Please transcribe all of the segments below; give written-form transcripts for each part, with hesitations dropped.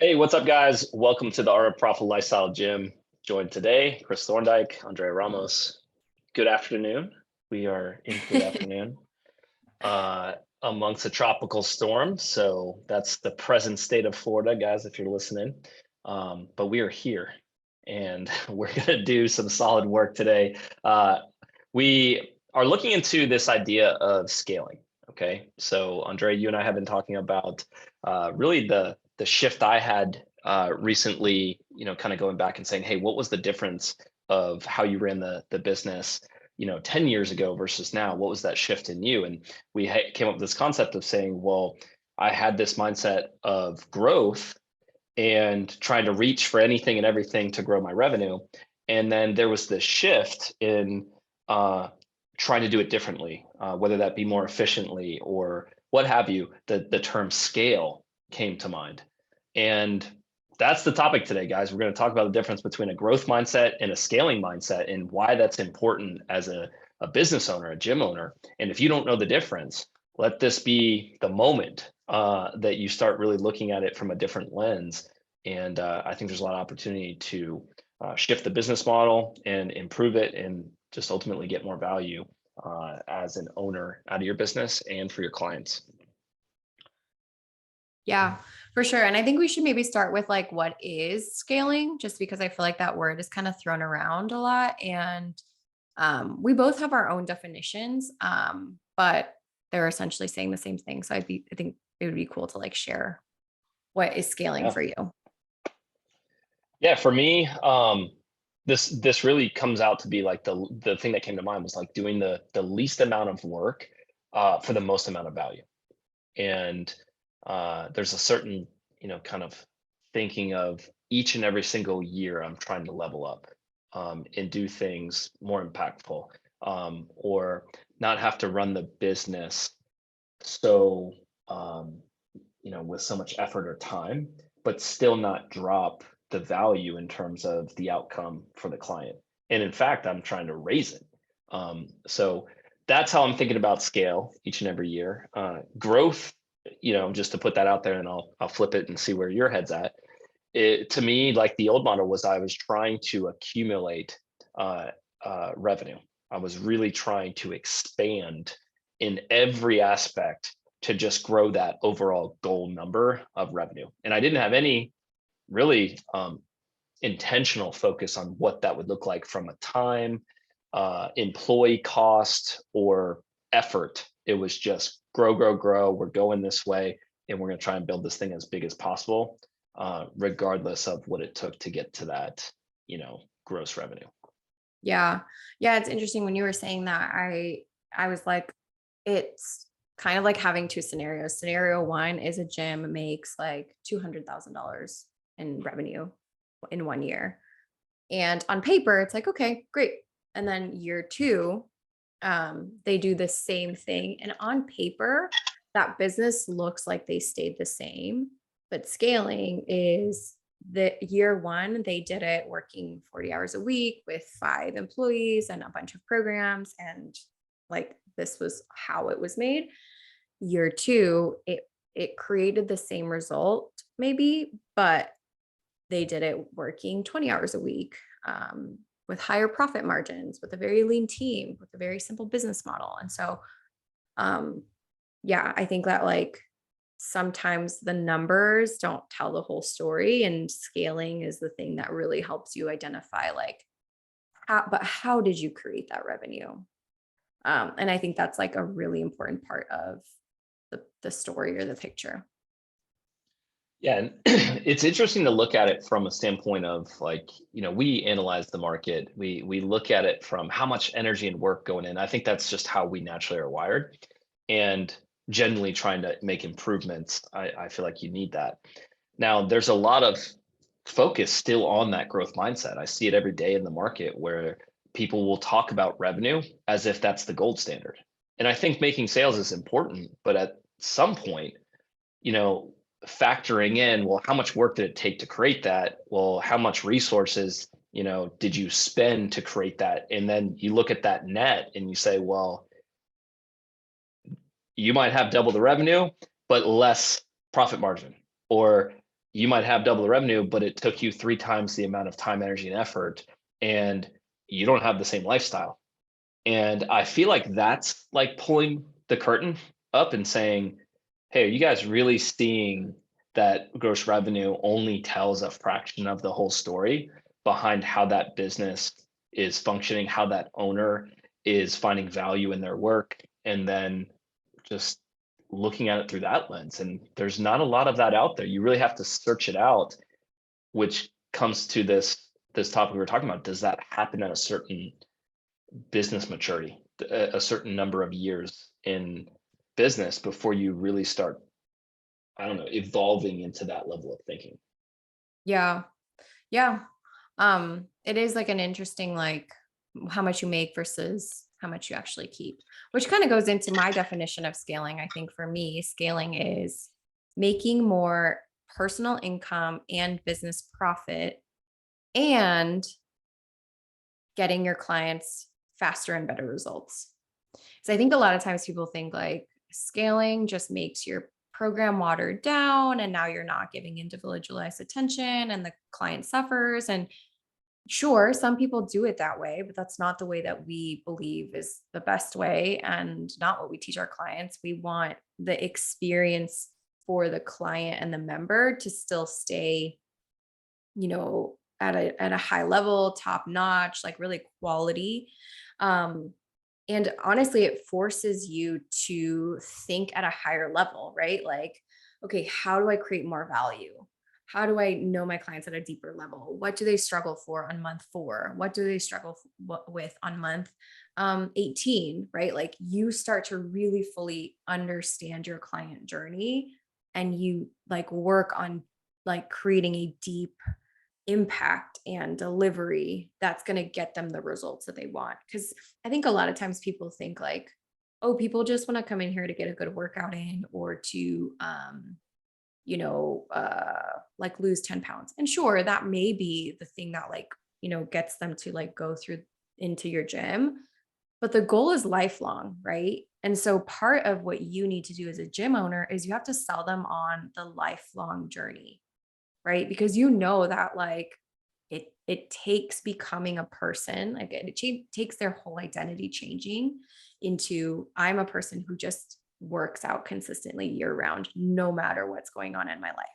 Hey, what's up, guys? Welcome to the Art of Profit Lifestyle Gym. Joined today, Chris Thorndike, Andrea Ramos. Good afternoon. We are into the afternoon uh, amongst a tropical storm. So that's the present state of Florida, guys, if you're listening. But we are here and we're going to do some solid work today. We are looking into this idea of scaling. Okay. So, Andrea, you and I have been talking about really the shift I had recently, kind of going back and saying, hey, what was the difference of how you ran the business, 10 years ago versus now? What was that shift in you? And we came up with this concept of saying, well, I had this mindset of growth and trying to reach for anything and everything to grow my revenue. And then there was this shift in uh, trying to do it differently, whether that be more efficiently or what have you. The term scale came to mind. And that's the topic today, guys. We're going to talk about the difference between a growth mindset and a scaling mindset and why that's important as a business owner, a gym owner. And if you don't know the difference, let this be the moment that you start really looking at it from a different lens. And I think there's a lot of opportunity to shift the business model and improve it and just ultimately get more value as an owner out of your business and for your clients. Yeah, for sure. And I think we should maybe start with like what is scaling, just because I feel like that word is kind of thrown around a lot. And we both have our own definitions, but they're essentially saying the same thing. So I think it would be cool to like share what is scaling Yeah. for you. Yeah, for me, this really comes out to be like the thing that came to mind was like doing the least amount of work for the most amount of value. And there's a certain, kind of thinking of each and every single year I'm trying to level up and do things more impactful, or not have to run the business so um, with so much effort or time, but still not drop the value in terms of the outcome for the client. And in fact, I'm trying to raise it. So that's how I'm thinking about scale each and every year. Growth, just to put that out there, and I'll flip it and see where your head's at. It, to me, like the old model was, I was trying to accumulate uh, revenue. I was really trying to expand in every aspect to just grow that overall goal number of revenue. And I didn't have any really intentional focus on what that would look like from a time, employee cost, or effort. It was just grow, grow, grow. We're going this way, and we're going to try and build this thing as big as possible, regardless of what it took to get to that, gross revenue. Yeah. Yeah. It's interesting when you were saying that. I was like, it's kind of like having two scenarios. Scenario one is a gym makes like $200,000 in revenue in 1 year. And on paper, it's like, okay, great. And then year two, they do the same thing. And on paper, that business looks like they stayed the same. But scaling is the year one, they did it working 40 hours a week with 5 employees and a bunch of programs. And like this was how it was made. Year two, it created the same result, maybe, but they did it working 20 hours a week, with higher profit margins, with a very lean team, with a very simple business model. And so, um, yeah, I think that like sometimes the numbers don't tell the whole story, and scaling is the thing that really helps you identify like, how did you create that revenue? And I think that's like a really important part of the story or the picture. Yeah, and it's interesting to look at it from a standpoint of like, we analyze the market. We look at it from how much energy and work going in. I think that's just how we naturally are wired. And generally trying to make improvements, I feel like you need that. Now, there's a lot of focus still on that growth mindset. I see it every day in the market where people will talk about revenue as if that's the gold standard. And I think making sales is important, but at some point, you know, factoring in, well, how much work did it take to create that? Well, how much resources, did you spend to create that? And then you look at that net and you say, well, you might have double the revenue, but less profit margin. Or you might have double the revenue, but it took you 3 times the amount of time, energy, and effort, and you don't have the same lifestyle. And I feel like that's like pulling the curtain up and saying, hey, are you guys really seeing that gross revenue only tells a fraction of the whole story behind how that business is functioning, how that owner is finding value in their work, and then just looking at it through that lens. And there's not a lot of that out there. You really have to search it out, which comes to this topic we were talking about. Does that happen at a certain business maturity, a certain number of years in business before you really start, I don't know, evolving into that level of thinking? Yeah. Yeah. It is like an interesting, like how much you make versus how much you actually keep, which kind of goes into my definition of scaling. I think for me, scaling is making more personal income and business profit and getting your clients faster and better results. So I think a lot of times people think like scaling just makes your program watered down and now you're not giving individualized attention and the client suffers. And sure, some people do it that way, but that's not the way that we believe is the best way and not what we teach our clients. We want the experience for the client and the member to still stay, at a high level, top notch, like really quality. Um, and honestly, it forces you to think at a higher level, right? Like, okay, how do I create more value? How do I know my clients at a deeper level? What do they struggle for on month 4? What do they struggle with on month 18, right? Like you start to really fully understand your client journey and you like work on like creating a deep impact and delivery that's going to get them the results that they want. Because I think a lot of times people think like, oh, people just want to come in here to get a good workout in or to, like lose 10 pounds. And sure, that may be the thing that like, gets them to like go through into your gym. But the goal is lifelong, right? And so part of what you need to do as a gym owner is you have to sell them on the lifelong journey, right? Because you know that like it takes becoming a person, like takes their whole identity changing into I'm a person who just works out consistently year round, no matter what's going on in my life.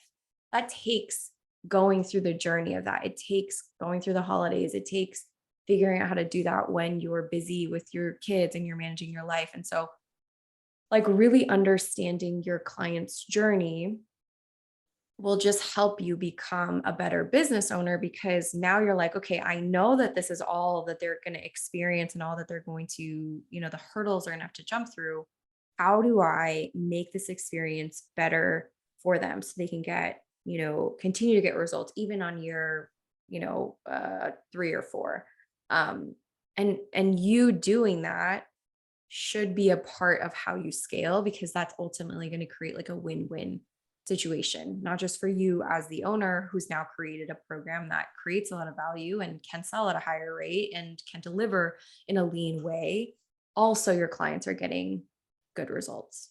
That takes going through the journey of that. It takes going through the holidays. It takes figuring out how to do that when you're busy with your kids and you're managing your life. And so, like, really understanding your client's journey will just help you become a better business owner because now you're like, okay, I know that this is all that they're going to experience and all that they're going to, the hurdles they're going to have to jump through. How do I make this experience better for them so they can get, continue to get results even on year, 3 or 4? And you doing that should be a part of how you scale because that's ultimately going to create like a win-win situation, not just for you as the owner who's now created a program that creates a lot of value and can sell at a higher rate and can deliver in a lean way. Also, your clients are getting good results.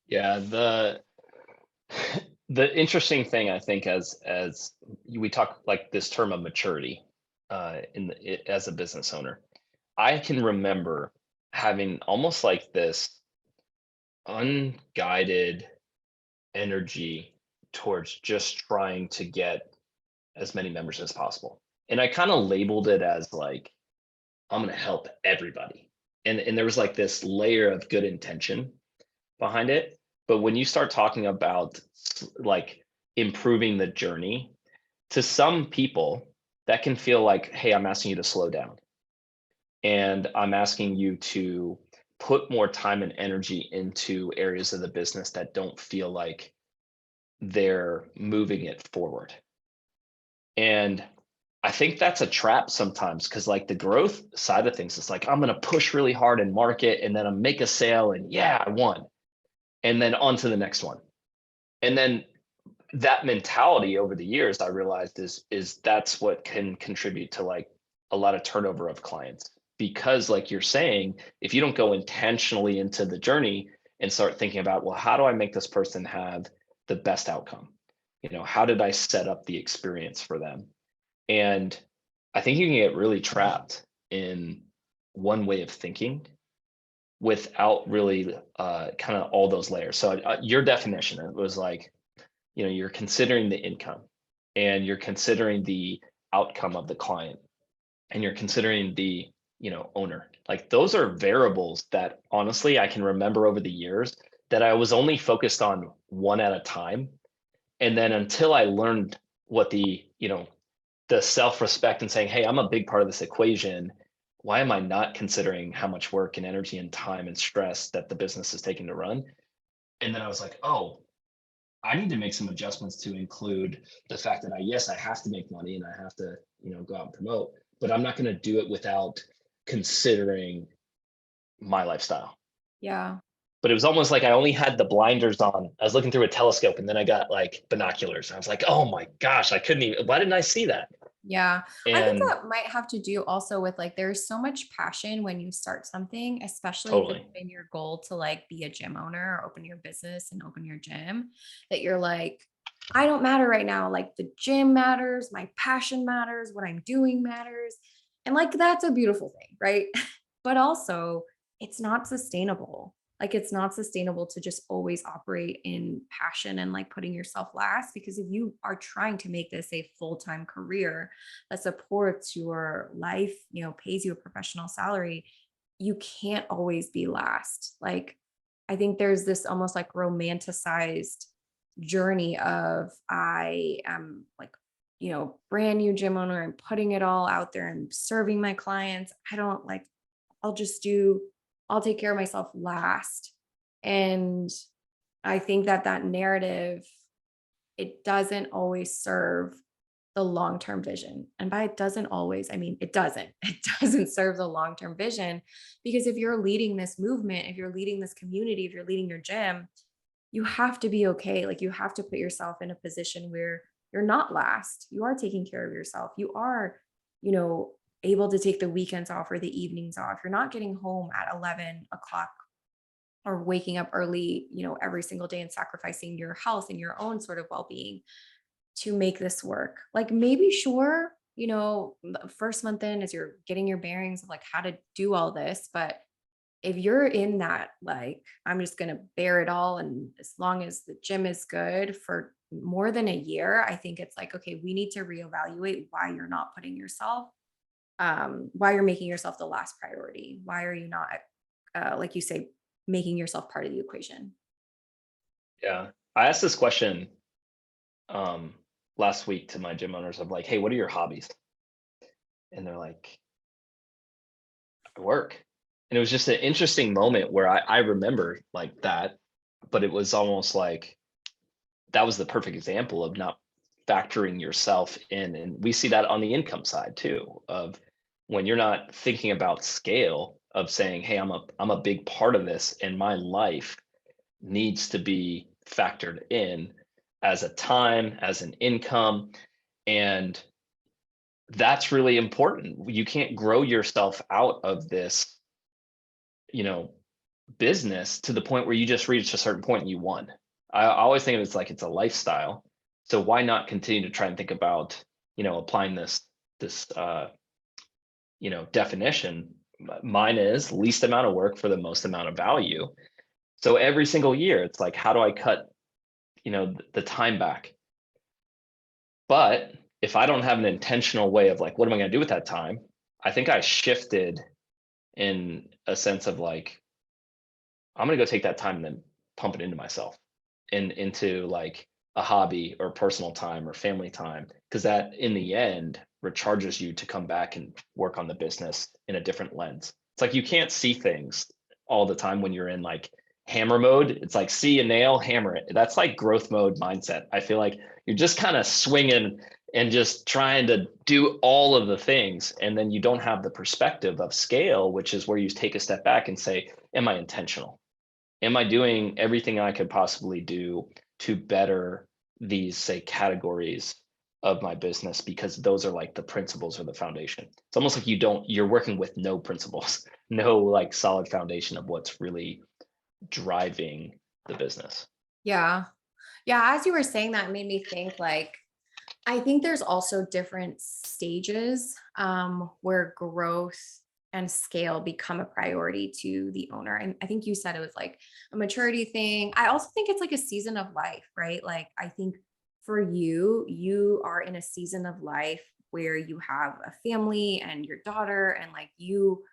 Yeah, the interesting thing I think as we talk like this term of maturity as a business owner, I can remember having almost like this unguided energy towards just trying to get as many members as possible. And I kind of labeled it as like, I'm going to help everybody. And there was like this layer of good intention behind it. But when you start talking about like improving the journey, to some people, that can feel like, hey, I'm asking you to slow down. And I'm asking you to put more time and energy into areas of the business that don't feel like they're moving it forward. And I think that's a trap sometimes because like the growth side of things is like, I'm going to push really hard and market and then I make a sale and yeah, I won. And then on to the next one. And then that mentality over the years, I realized is that's what can contribute to like a lot of turnover of clients. Because like you're saying, if you don't go intentionally into the journey and start thinking about, well, how do I make this person have the best outcome? how did I set up the experience for them? And I think you can get really trapped in one way of thinking without really kind of all those layers. So your definition, it was like, you're considering the income, and you're considering the outcome of the client, and you're considering the owner. Like, those are variables that honestly I can remember over the years that I was only focused on one at a time. And then until I learned what the self-respect and saying, hey, I'm a big part of this equation, why am I not considering how much work and energy and time and stress that the business is taking to run? And then I was like, oh, I need to make some adjustments to include the fact that yes, I have to make money and I have to, go out and promote, but I'm not going to do it without considering my lifestyle. Yeah. But it was almost like I only had the blinders on. I was looking through a telescope, and then I got like binoculars. I was like, oh my gosh, I couldn't even, why didn't I see that? Yeah. I think And that might have to do also with like there's so much passion when you start something, especially if it's totally. been your goal to like be a gym owner or open your business and open your gym, that you're like, I don't matter right now. Like the gym matters, my passion matters, what I'm doing matters. And like that's a beautiful thing, right? But also, it's not sustainable. Like it's not sustainable to just always operate in passion and like putting yourself last, because if you are trying to make this a full-time career that supports your life, pays you a professional salary, you can't always be last. Like, I think there's this almost like romanticized journey of I am like, brand new gym owner and putting it all out there and serving my clients. I don't like, I'll just do, I'll take care of myself last. And I think that that narrative, it doesn't always serve the long-term vision. And by it doesn't always, I mean, it doesn't. It doesn't serve the long-term vision, because if you're leading this movement, if you're leading this community, if you're leading your gym, you have to be okay. Like you have to put yourself in a position where you're not last. You are taking care of yourself. You are, you know, able to take the weekends off or the evenings off. You're not getting home at 11 o'clock or waking up early, every single day and sacrificing your health and your own sort of well-being to make this work. Like maybe sure, the first month in as you're getting your bearings of like how to do all this, but if you're in that, like, I'm just going to bear it all. And as long as the gym is good for more than a year, I think it's like, okay, we need to reevaluate why you're not putting yourself, why you're making yourself the last priority. Why are you not, like you say, making yourself part of the equation? Yeah. I asked this question um last week to my gym owners of like, hey, what are your hobbies? And they're like, I work. And it was just an interesting moment where I remember like that, but it was almost like that was the perfect example of not factoring yourself in. And we see that on the income side too, of when you're not thinking about scale of saying, hey, I'm a big part of this, and my life needs to be factored in as a time, as an income. And that's really important. You can't grow yourself out of this, you know, business to the point where you just reach a certain point and you won. I always think of it as like it's a lifestyle. So why not continue to try and think about, applying this definition? Mine is least amount of work for the most amount of value. So every single year, it's like, how do I cut, the time back? But if I don't have an intentional way of like, what am I going to do with that time? I think I shifted in a sense of like, I'm going to go take that time and then pump it into myself and into like a hobby or personal time or family time. Cause that in the end recharges you to come back and work on the business in a different lens. It's like you can't see things all the time when you're in like hammer mode. It's like see a nail, hammer it. That's like growth mode mindset. I feel like you're just kind of swinging and just trying to do all of the things. And then you don't have the perspective of scale, which is where you take a step back and say, am I intentional? Am I doing everything I could possibly do to better these, say, categories of my business? Because those are like the principles or the foundation. It's almost like you're working with no principles, no like solid foundation of what's really driving the business. Yeah. Yeah, as you were saying that, it made me think like, I think there's also different stages where growth and scale become a priority to the owner. And I think you said it was like a maturity thing. I also think it's like a season of life, right? Like, I think for you, you are in a season of life where you have a family and your daughter, and like you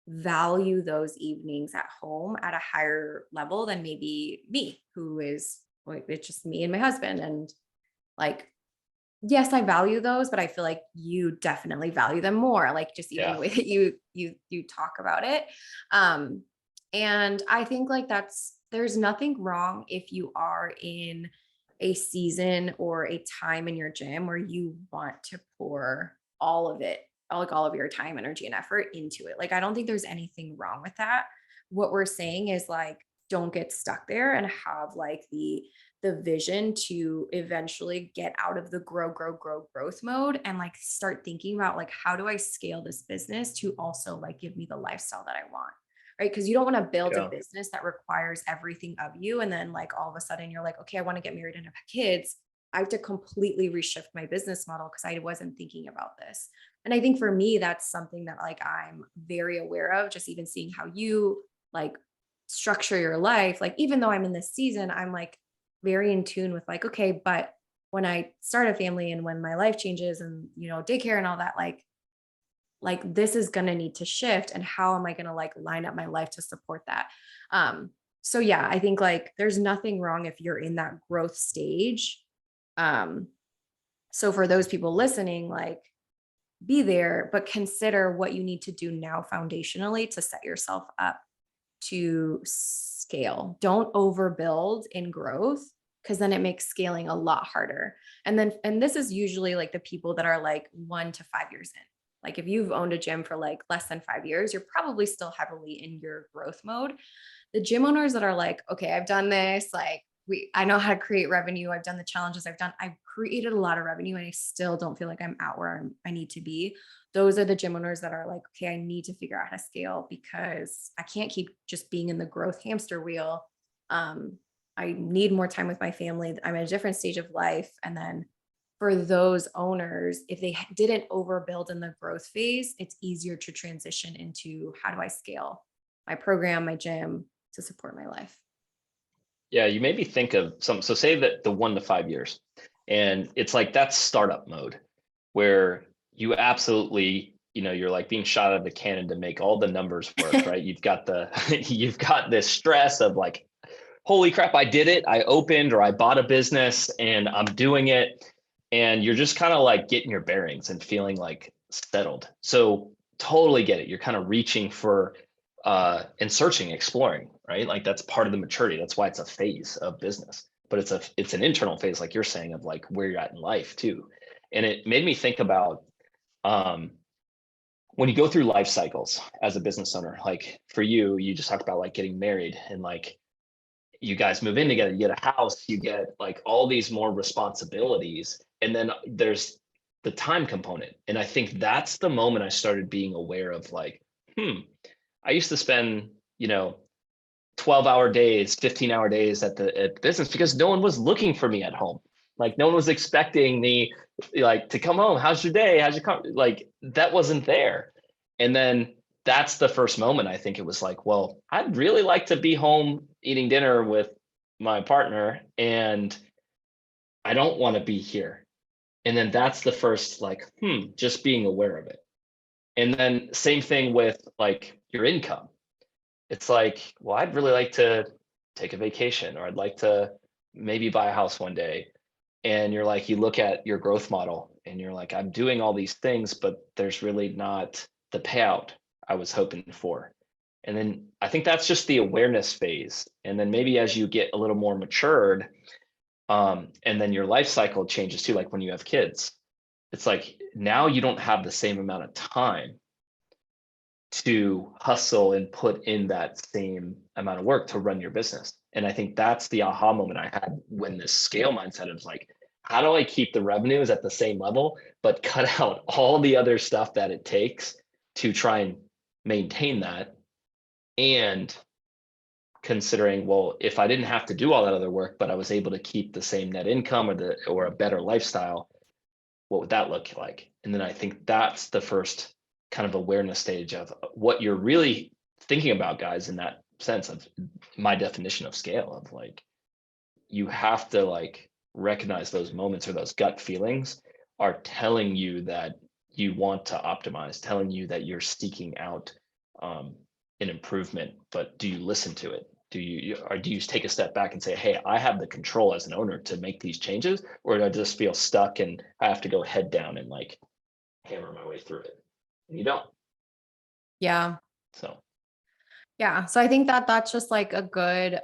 value those evenings at home at a higher level than maybe me, who is like, it's just me and my husband. And like, yes, I value those, but I feel like you definitely value them more, like just even the Yeah. way that you talk about it. Um, and I think like there's nothing wrong if you are in a season or a time in your gym where you want to pour all of it, like all of your time, energy, and effort into it. Like I don't think there's anything wrong with that. What we're saying is like, don't get stuck there and have like the vision to eventually get out of the growth mode and like start thinking about like, how do I scale this business to also like give me the lifestyle that I want? Right. Cause you don't want to build a Yeah. business that requires everything of you. And then like all of a sudden you're like, okay, I want to get married and have kids. I have to completely reshift my business model because I wasn't thinking about this. And I think for me, that's something that like I'm very aware of, just even seeing how you like structure your life. Like, even though I'm in this season, I'm like very in tune with like, okay, but when I start a family and when my life changes and, daycare and all that, like this is going to need to shift. And how am I going to like line up my life to support that? So yeah, I think like there's nothing wrong if you're in that growth stage. Um, so for those people listening, like be there, but consider what you need to do now foundationally to set yourself up to scale. Don't overbuild in growth because then it makes scaling a lot harder. And this is usually like the people that are like 1 to 5 years in. Like if you've owned a gym for like less than 5 years, you're probably still heavily in your growth mode. The gym owners that are like, okay, I've done this, like I know how to create revenue. I've done the challenges I've created a lot of revenue and I still don't feel like I'm at where I need to be. Those are the gym owners that are like, okay, I need to figure out how to scale because I can't keep just being in the growth hamster wheel. I need more time with my family. I'm at a different stage of life. And then for those owners, if they didn't overbuild in the growth phase, it's easier to transition into how do I scale my program, my gym to support my life. Yeah, you made me think of some. So say that the 1 to 5 years, and it's like that's startup mode, where you absolutely, you're like being shot out of a cannon to make all the numbers work, right? You've got you've got this stress of like, holy crap, I did it. I opened or I bought a business and I'm doing it. And you're just kind of like getting your bearings and feeling like settled. So totally get it. You're kind of reaching for and searching, exploring, right? Like that's part of the maturity. That's why it's a phase of business. But it's an internal phase, like you're saying, of like where you're at in life too. And it made me think about um when you go through life cycles as a business owner, like for you, you just talked about like getting married and like you guys move in together, you get a house, you get like all these more responsibilities. And then there's the time component. And I think that's the moment I started being aware of like, I used to spend, 12-hour days, 15-hour days at the business because no one was looking for me at home. Like no one was expecting me like to come home. How's your day? How's your like that wasn't there. And then that's the first moment I think it was like, well, I'd really like to be home eating dinner with my partner and I don't want to be here. And then that's the first like, just being aware of it. And then same thing with like your income. It's like, well, I'd really like to take a vacation or I'd like to maybe buy a house one day. And you're like, you look at your growth model and you're like, I'm doing all these things, but there's really not the payout I was hoping for. And then I think that's just the awareness phase. And then maybe as you get a little more matured, and then your life cycle changes too, like when you have kids, it's like now you don't have the same amount of time to hustle and put in that same amount of work to run your business. And I think that's the aha moment I had when this scale mindset is like, how do I keep the revenues at the same level, but cut out all the other stuff that it takes to try and maintain that and considering, well, if I didn't have to do all that other work, but I was able to keep the same net income or a better lifestyle, what would that look like? And then I think that's the first kind of awareness stage of what you're really thinking about, guys, in that sense of my definition of scale of like, you have to like recognize those moments or those gut feelings are telling you that you want to optimize, telling you that you're seeking out um, an improvement, but do you listen to it? Or do you take a step back and say, hey, I have the control as an owner to make these changes, or do I just feel stuck and I have to go head down and like hammer my way through it? And you don't. Yeah. So Yeah. So I think that that's just like a good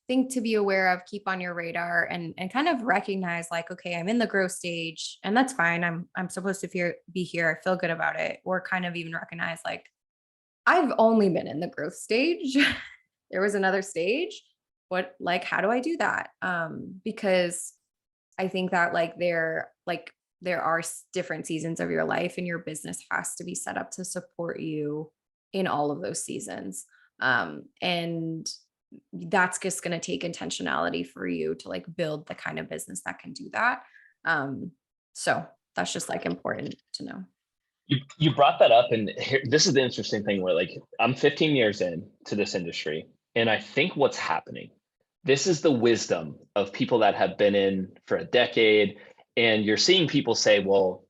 thing to be aware of, keep on your radar and kind of recognize like, okay, I'm in the growth stage and that's fine. I'm supposed to be here. I feel good about it. Or kind of even recognize like I've only been in the growth stage. There was another stage. What like how do I do that? Because I think that there are different seasons of your life and your business has to be set up to support you in all of those seasons. And that's just going to take intentionality for you to like build the kind of business that can do that. So that's just like important to know. you brought that up, and this is the interesting thing where like I'm 15 years in to this industry, and I think what's happening, this is the wisdom of people that have been in for a decade, and you're seeing people say, well,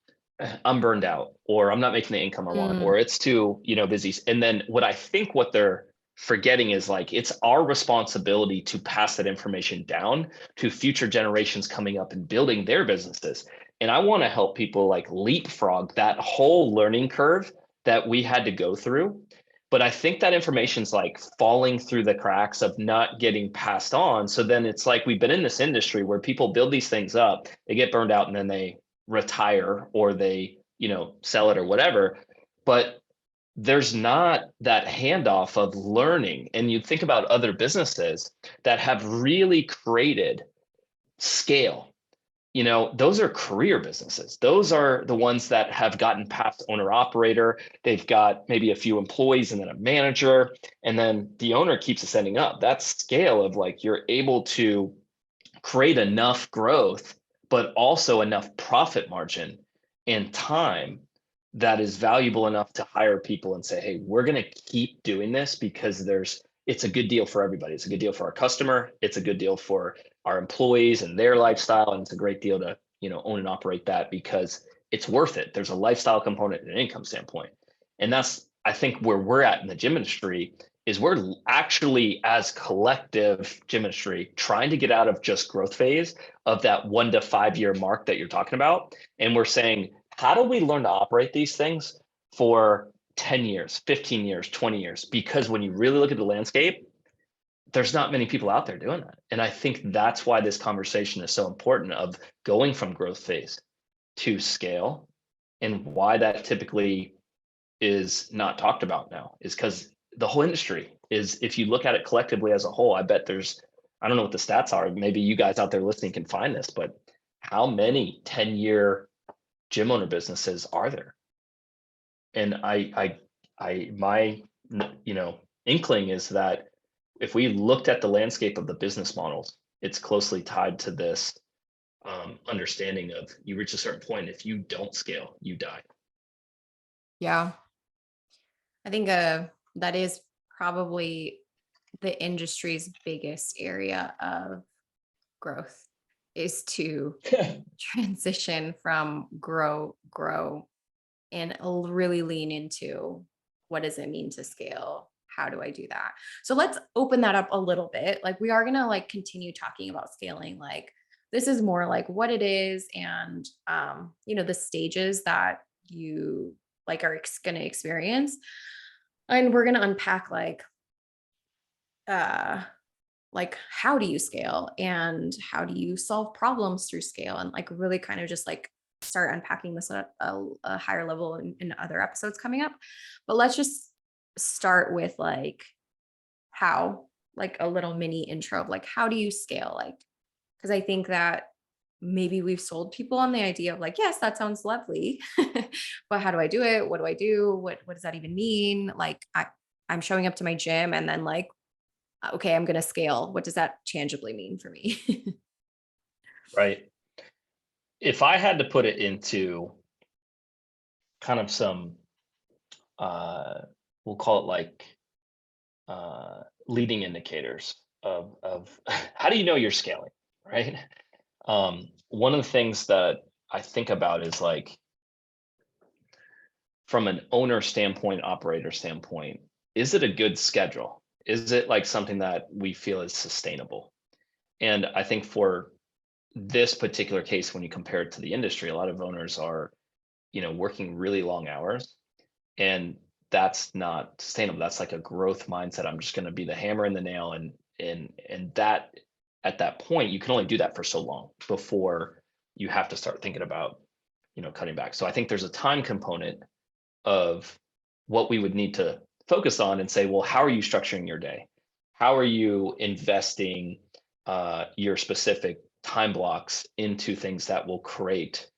I'm burned out, or I'm not making the income I want, Mm, or it's too, busy. And then what they're forgetting is like it's our responsibility to pass that information down to future generations coming up and building their businesses. And I want to help people like leapfrog that whole learning curve that we had to go through. But I think that information's like falling through the cracks of not getting passed on. So then it's like we've been in this industry where people build these things up, they get burned out, and then they retire or they, sell it or whatever. But there's not that handoff of learning. And you think about other businesses that have really created scale, those are career businesses. Those are the ones that have gotten past owner operator. They've got maybe a few employees and then a manager, and then the owner keeps ascending up. That scale of like you're able to create enough growth, but also enough profit margin and time that is valuable enough to hire people and say, hey, we're going to keep doing this because it's a good deal for everybody. It's a good deal for our customer. It's a good deal for our employees and their lifestyle. And it's a great deal to, own and operate that because it's worth it. There's a lifestyle component and an income standpoint. And that's, I think, where we're at in the gym industry is we're actually, as collective gym industry, trying to get out of just growth phase of that 1 to 5 year mark that you're talking about. And we're saying, how do we learn to operate these things for 10 years, 15 years, 20 years? Because when you really look at the landscape, there's not many people out there doing that. And I think that's why this conversation is so important of going from growth phase to scale, and why that typically is not talked about now is because the whole industry is, if you look at it collectively as a whole, I bet I don't know what the stats are. Maybe you guys out there listening can find this, but how many 10-year gym owner businesses are there? And my, inkling is that if we looked at the landscape of the business models, it's closely tied to this understanding of you reach a certain point. If you don't scale, you die. yeah. I think that is probably the industry's biggest area of growth is to transition from grow and really lean into what does it mean to scale? How do I do that? So let's open that up a little bit. Like we are going to like continue talking about scaling. Like this is more like what it is and the stages that you like are going to experience. And we're going to unpack uh like how do you scale and how do you solve problems through scale and like really kind of just like start unpacking this at a higher level in other episodes coming up. But let's just start with like how, like a little mini intro of like how do you scale, like because I think that maybe we've sold people on the idea of like, yes, that sounds lovely, but how do I do it? What do I do? What does that even mean? Like I'm showing up to my gym and then like Okay, I'm going to scale. What does that tangibly mean for me? right? If I had to put it into kind of some, uh, we'll call it like leading indicators of how do you know you're scaling, right? One of the things that I think about is like from an owner standpoint, operator standpoint, is it a good schedule? Is it like something that we feel is sustainable? And I think for this particular case, when you compare it to the industry, a lot of owners are, working really long hours, and that's not sustainable. That's like a growth mindset. I'm just going to be the hammer and the nail, and that at that point, you can only do that for so long before you have to start thinking about, cutting back. So I think there's a time component of what we would need to focus on and say, well, how are you structuring your day? How are you investing your specific time blocks into things that will create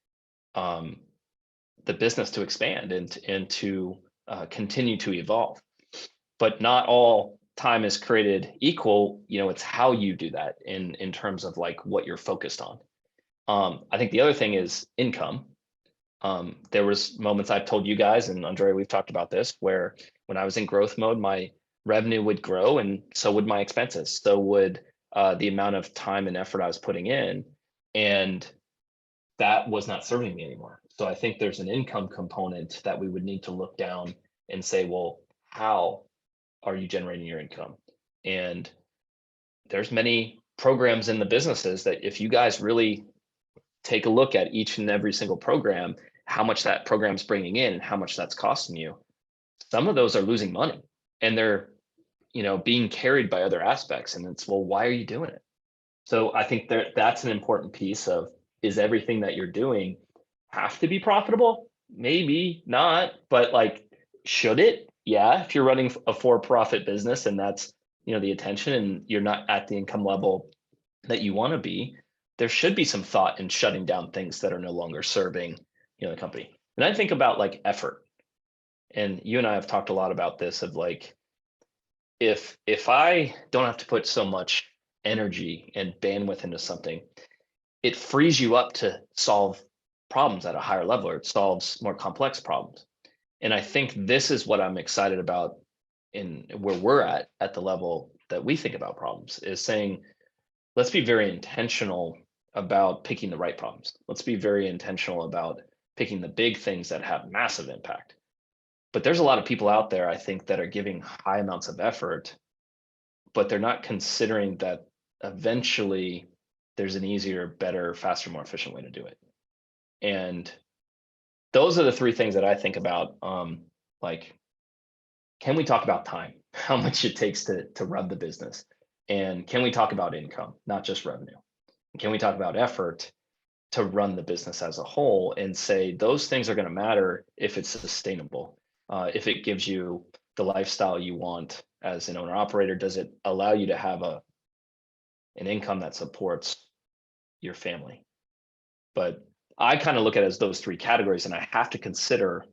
um, the business to expand and to continue to evolve? But not all time is created equal. It's how you do that in terms of like what you're focused on. I think the other thing is income. There was moments I've told you guys, and Andre, we've talked about this, where when I was in growth mode, my revenue would grow, and so would my expenses. So would the amount of time and effort I was putting in, and that was not serving me anymore. So I think there's an income component that we would need to look down and say, well, how are you generating your income? And there's many programs in the businesses that if you guys really take a look at each and every single program, how much that program's bringing in and how much that's costing you. Some of those are losing money, and they're, being carried by other aspects. And it's, well, why are you doing it? So I think that's an important piece of, is everything that you're doing have to be profitable? Maybe not, but like, should it? Yeah. If you're running a for-profit business and that's, the attention, and you're not at the income level that you want to be, there should be some thought in shutting down things that are no longer serving, the company. And I think about like effort. And you and I have talked a lot about this of like, if I don't have to put so much energy and bandwidth into something, it frees you up to solve problems at a higher level, or it solves more complex problems. And I think this is what I'm excited about in where we're at the level that we think about problems, is saying, let's be very intentional about picking the right problems. Let's be very intentional about picking the big things that have massive impact. But there's a lot of people out there, I think, that are giving high amounts of effort, but they're not considering that eventually there's an easier, better, faster, more efficient way to do it. And those are the three things that I think about. Like, can we talk about time? How much it takes to run the business? And can we talk about income, not just revenue? Can we talk about effort to run the business as a whole, and say those things are going to matter if it's sustainable, if it gives you the lifestyle you want as an owner operator? Does it allow you to have an income that supports your family? But I kind of look at it as those three categories, and I have to consider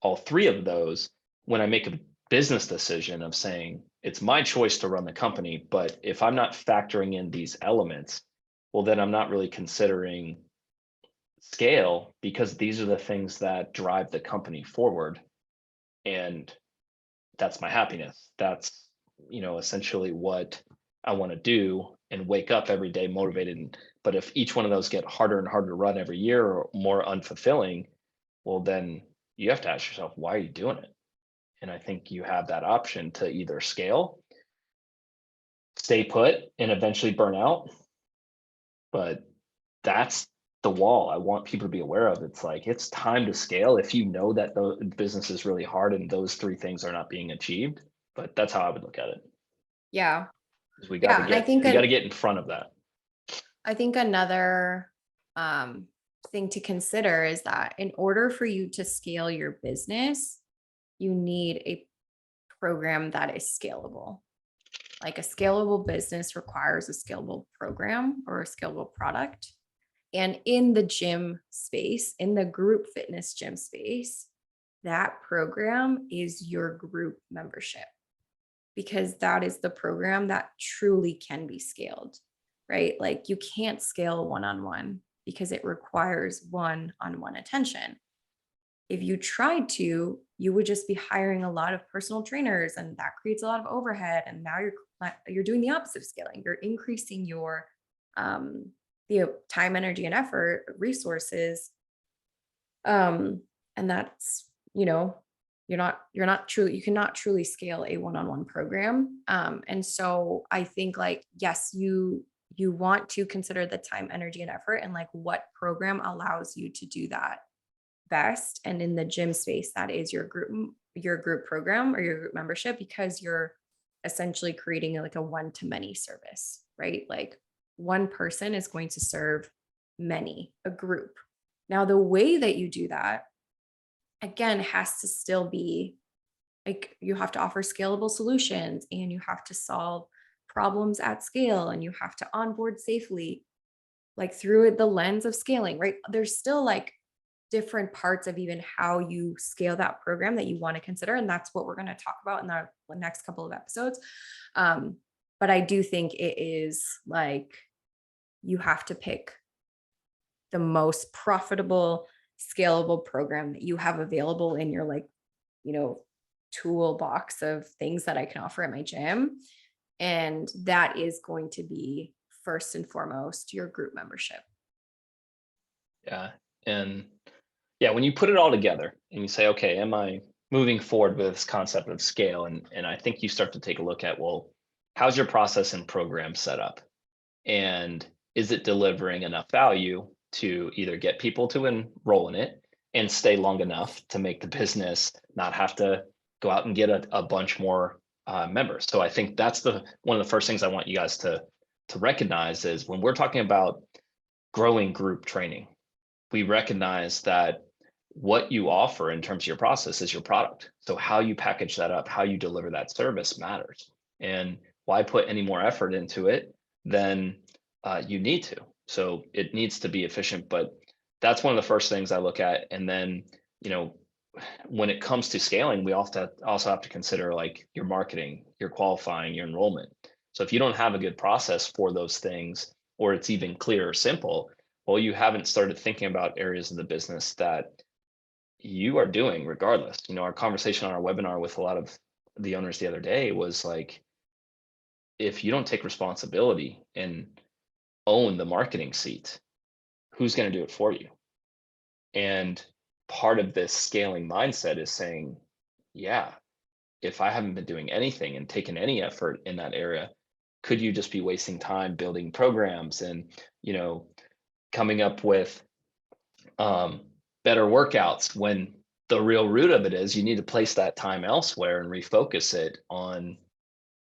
all three of those when I make a business decision of saying it's my choice to run the company. But if I'm not factoring in these elements, well, then I'm not really considering scale, because these are the things that drive the company forward. And that's my happiness. That's, essentially what I want to do, and wake up every day motivated. But if each one of those get harder and harder to run every year, or more unfulfilling, well, then you have to ask yourself, why are you doing it? And I think you have that option to either scale, stay put, and eventually burn out. But that's the wall I want people to be aware of. It's like, it's time to scale if you know that the business is really hard and those three things are not being achieved. But that's how I would look at it. Yeah. Is we got to Yeah. And get we got to get in front of that. I think another um, thing to consider is that in order for you to scale your business, you need a program that is scalable. Like a scalable business requires a scalable program or a scalable product. And in the gym space, in the group fitness gym space, that program is your group membership. because that is the program that truly can be scaled, right? Like you can't scale one-on-one because it requires one-on-one attention. If you tried to, you would just be hiring a lot of personal trainers, and that creates a lot of overhead. And now you're doing the opposite of scaling. You're increasing your um, time, energy, and effort, resources, and that's, you're not truly, you cannot truly scale a one-on-one program. And so I think, like, yes, you want to consider the time, energy, and effort, and like what program allows you to do that best. And in the gym space, that is your group program or your group membership, because you're essentially creating like a one to many service, right? Like one person is going to serve many, a group. Now, the way that you do that, again, has to still be like, you have to offer scalable solutions, and you have to solve problems at scale, and you have to onboard safely, like through the lens of scaling, right? There's still like different parts of even how you scale that program that you want to consider. And that's what we're going to talk about in the next couple of episodes. Um, but I do think it is like, you have to pick the most profitable, scalable program that you have available in your, like, you know, toolbox of things that I can offer at my gym. And that is going to be first and foremost your group membership. Yeah. And yeah, when you put it all together and you say, okay, am I moving forward with this concept of scale? And I think you start to take a look at, well, how's your process and program set up? And is it delivering enough value to either get people to enroll in it and stay long enough to make the business not have to go out and get a bunch more members? So I think that's the one of the first things I want you guys to recognize is when we're talking about growing group training, we recognize that what you offer in terms of your process is your product. So how you package that up, how you deliver that service matters. And why put any more effort into it than you need to? So it needs to be efficient, but that's one of the first things I look at. And then, you know, when it comes to scaling, we also have to consider like your marketing, your qualifying, your enrollment. So if you don't have a good process for those things, or it's even clear or simple, well, you haven't started thinking about areas of the business that you are doing regardless. Our conversation on our webinar with a lot of the owners the other day was like, if you don't take responsibility and own the marketing seat, who's going to do it for you? And part of this scaling mindset is saying, yeah, if I haven't been doing anything and taken any effort in that area, could you just be wasting time building programs and, you know, coming up with um, better workouts when the real root of it is you need to place that time elsewhere and refocus it on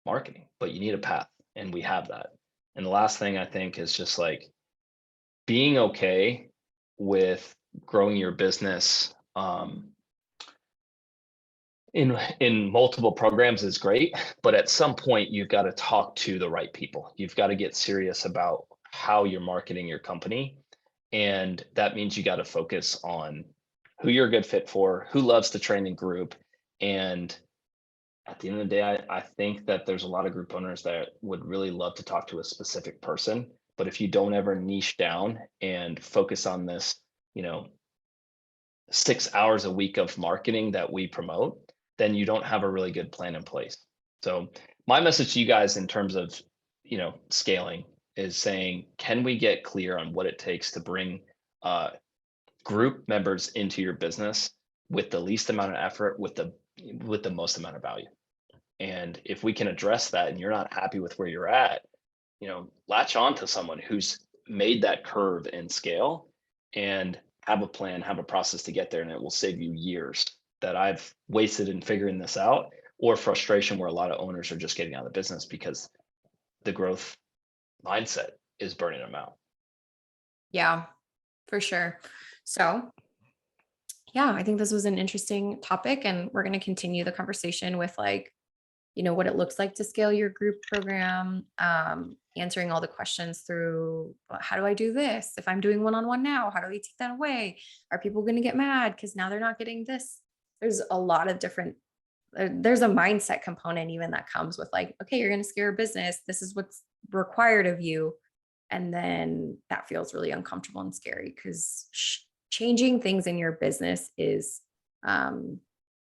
marketing, but you need a path, and we have that. And the last thing I think is just like being okay with growing your business in multiple programs is great, but at some point you've got to talk to the right people. You've got to get serious about how you're marketing your company, and that means you got to focus on who you're a good fit for, who loves to train in group. And at the end of the day, I think that there's a lot of group owners that would really love to talk to a specific person. But if you don't ever niche down and focus on this, you know, 6 hours a week of marketing that we promote, then you don't have a really good plan in place. So my message to you guys in terms of, scaling is saying, can we get clear on what it takes to bring group members into your business with the least amount of effort, with the most amount of value? And if we can address that and you're not happy with where you're at, latch on to someone who's made that curve in scale and have a plan, have a process to get there, and it will save you years that I've wasted in figuring this out, or frustration where a lot of owners are just getting out of the business because the growth mindset is burning them out. Yeah, for sure. So, yeah, I think this was an interesting topic, and we're going to continue the conversation with, like, what it looks like to scale your group program, answering all the questions through, "Well, how do I do this? If I'm doing one-on-one now, how do we take that away? Are people going to get mad because now they're not getting this?" There's a lot of different there's a mindset component even that comes with like, okay, you're going to scale a business. This is what's required of you. And then that feels really uncomfortable and scary because changing things in your business um,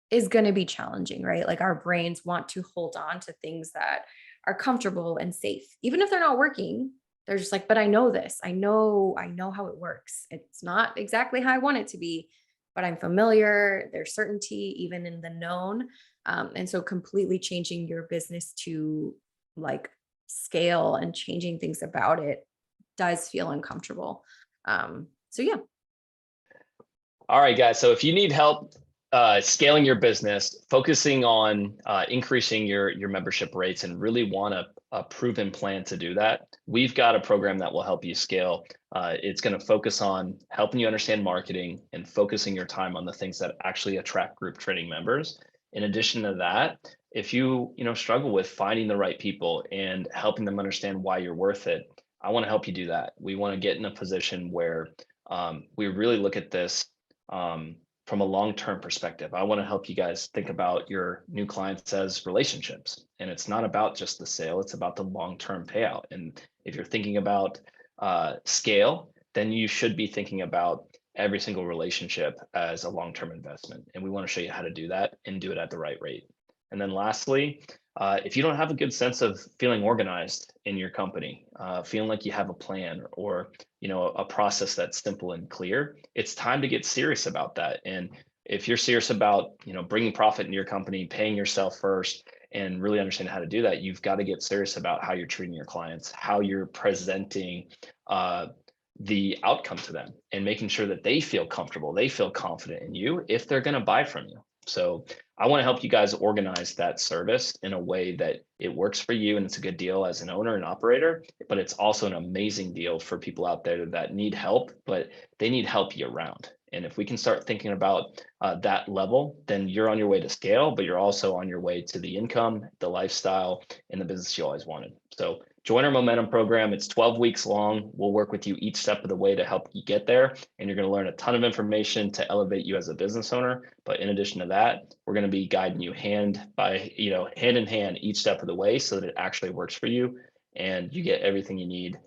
is going to be challenging, right? Like our brains want to hold on to things that are comfortable and safe, even if they're not working. They're just like, but I know this. I know how it works. It's not exactly how I want it to be, but I'm familiar. There's certainty even in the known. And so completely changing your business to like scale and changing things about it does feel uncomfortable. So yeah. All right, guys. So if you need help scaling your business, focusing on increasing your membership rates, and really want a proven plan to do that, we've got a program that will help you scale. It's going to focus on helping you understand marketing and focusing your time on the things that actually attract group training members. In addition to that, if you struggle with finding the right people and helping them understand why you're worth it, I want to help you do that. We want to get in a position where we really look at this from a long-term perspective. I want to help you guys think about your new clients as relationships. And it's not about just the sale, it's about the long-term payout. And if you're thinking about scale, then you should be thinking about every single relationship as a long-term investment. And we want to show you how to do that and do it at the right rate. And then lastly, if you don't have a good sense of feeling organized in your company, feeling like you have a plan or a process that's simple and clear, it's time to get serious about that. And if you're serious about bringing profit into your company, paying yourself first, and really understanding how to do that, you've got to get serious about how you're treating your clients, how you're presenting the outcome to them, and making sure that they feel comfortable, they feel confident in you if they're going to buy from you. So I want to help you guys organize that service in a way that it works for you and it's a good deal as an owner and operator, but it's also an amazing deal for people out there that need help, but they need help year round. And if we can start thinking about that level, then you're on your way to scale, but you're also on your way to the income, the lifestyle, and the business you always wanted. So join our Momentum program. It's 12 weeks long. We'll work with you each step of the way to help you get there. And you're going to learn a ton of information to elevate you as a business owner. But in addition to that, we're going to be guiding you hand in hand each step of the way so that it actually works for you and you get everything you need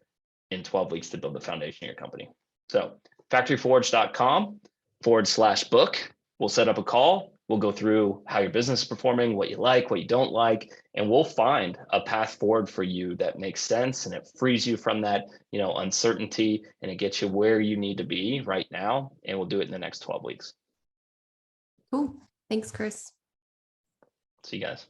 in 12 weeks to build the foundation of your company. So factoryforge.com/book. We'll set up a call. We'll go through how your business is performing, what you like, what you don't like, and we'll find a path forward for you that makes sense and it frees you from that, uncertainty, and it gets you where you need to be right now. And we'll do it in the next 12 weeks. Cool. Thanks, Chris. See you guys.